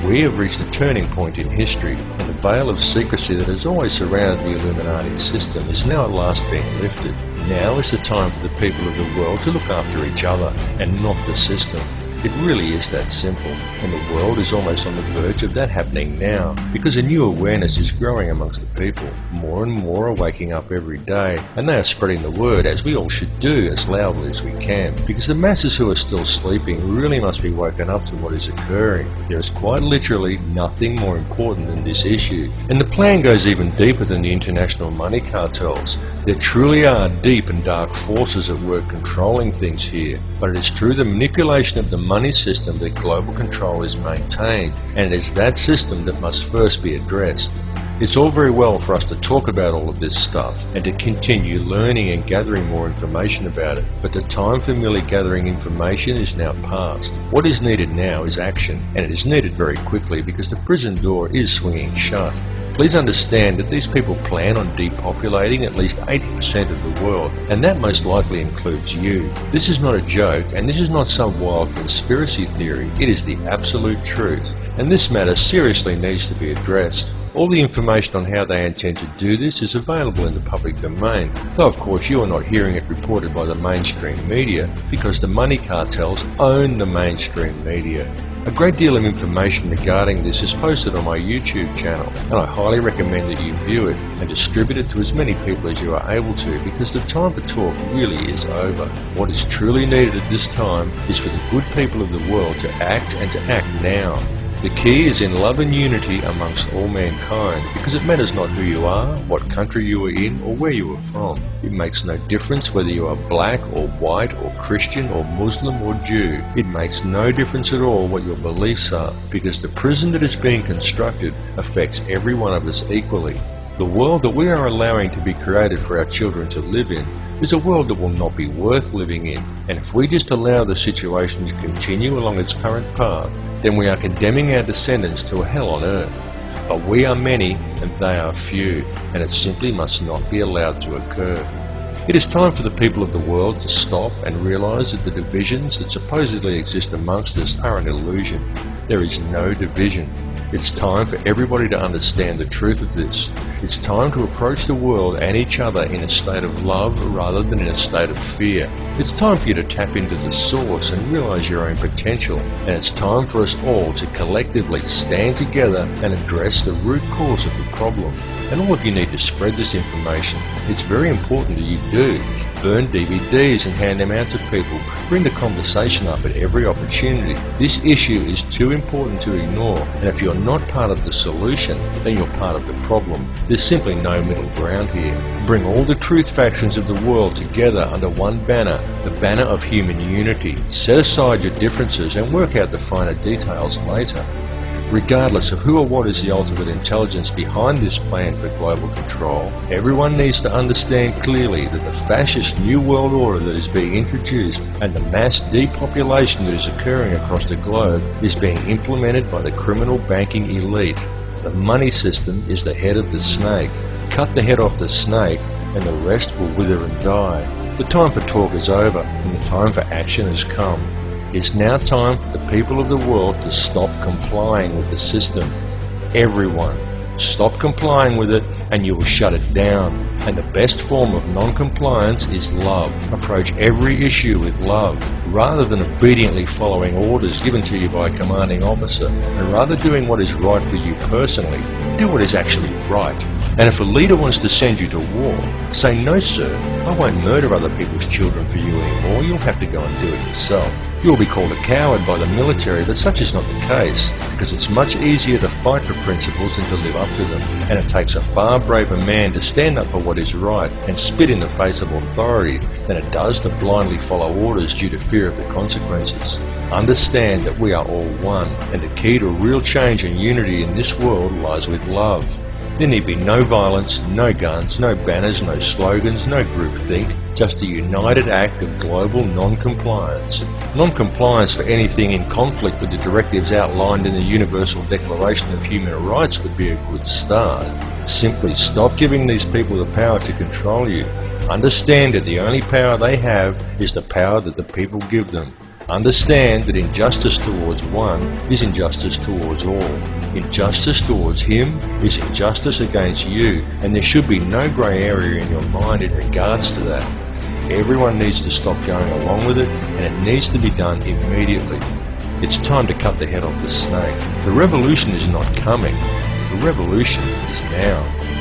We have reached a turning point in history, and the veil of secrecy that has always surrounded the Illuminati system is now at last being lifted. Now is the time for the people of the world to look after each other and not the system. It really is that simple, and the world is almost on the verge of that happening now, because a new awareness is growing amongst the people. More and more are waking up every day, and they are spreading the word, as we all should do, as loudly as we can, because the masses who are still sleeping really must be woken up to what is occurring. There is quite literally nothing more important than this issue, and the plan goes even deeper than the international money cartels. There truly are deep and dark forces at work controlling things here, but it is through the manipulation of the money system that global control is maintained, and it is that system that must first be addressed. It's all very well for us to talk about all of this stuff and to continue learning and gathering more information about it, but the time for merely gathering information is now past. What is needed now is action, and it is needed very quickly because the prison door is swinging shut. Please understand that these people plan on depopulating at least 80% of the world, and that most likely includes you. This is not a joke, and this is not some wild conspiracy theory. It is the absolute truth, and this matter seriously needs to be addressed. All the information on how they intend to do this is available in the public domain, though of course you are not hearing it reported by the mainstream media, because the money cartels own the mainstream media. A great deal of information regarding this is posted on my YouTube channel, and I highly recommend that you view it and distribute it to as many people as you are able to, because the time for talk really is over. What is truly needed at this time is for the good people of the world to act, and to act now. The key is in love and unity amongst all mankind, because it matters not who you are, what country you are in, or where you are from. It makes no difference whether you are black or white or Christian or Muslim or Jew. It makes no difference at all what your beliefs are, because the prison that is being constructed affects every one of us equally. The world that we are allowing to be created for our children to live in is a world that will not be worth living in, and if we just allow the situation to continue along its current path, then we are condemning our descendants to a hell on earth. But we are many and they are few, and it simply must not be allowed to occur. It is time for the people of the world to stop and realize that the divisions that supposedly exist amongst us are an illusion. There is no division. It's time for everybody to understand the truth of this. It's time to approach the world and each other in a state of love rather than in a state of fear. It's time for you to tap into the source and realize your own potential. And it's time for us all to collectively stand together and address the root cause of the problem. And all of you need to spread this information. It's very important that you do. Burn DVDs and hand them out to people. Bring the conversation up at every opportunity. This issue is too important to ignore, and if you're not part of the solution, then you're part of the problem. There's simply no middle ground here. Bring all the truth factions of the world together under one banner, the banner of human unity. Set aside your differences and work out the finer details later. Regardless of who or what is the ultimate intelligence behind this plan for global control, everyone needs to understand clearly that the fascist New World Order that is being introduced and the mass depopulation that is occurring across the globe is being implemented by the criminal banking elite. The money system is the head of the snake. Cut the head off the snake and the rest will wither and die. The time for talk is over and the time for action has come. It's now time for the people of the world to stop complying with the system. Everyone, stop complying with it and you will shut it down. And the best form of non-compliance is love. Approach every issue with love, rather than obediently following orders given to you by a commanding officer, and rather doing what is right for you personally, do what is actually right. And if a leader wants to send you to war, say, "No sir, I won't murder other people's children for you anymore, you'll have to go and do it yourself." You will be called a coward by the military, but such is not the case, because it's much easier to fight for principles than to live up to them, and it takes a far braver man to stand up for what is right and spit in the face of authority than it does to blindly follow orders due to fear of the consequences. Understand that we are all one, and the key to real change and unity in this world lies with love. There need be no violence, no guns, no banners, no slogans, no groupthink, just a united act of global non-compliance. Non-compliance for anything in conflict with the directives outlined in the Universal Declaration of Human Rights would be a good start. Simply stop giving these people the power to control you. Understand that the only power they have is the power that the people give them. Understand that injustice towards one is injustice towards all. Injustice towards him is injustice against you, and there should be no grey area in your mind in regards to that. Everyone needs to stop going along with it, and it needs to be done immediately. It's time to cut the head off the snake. The revolution is not coming. The revolution is now.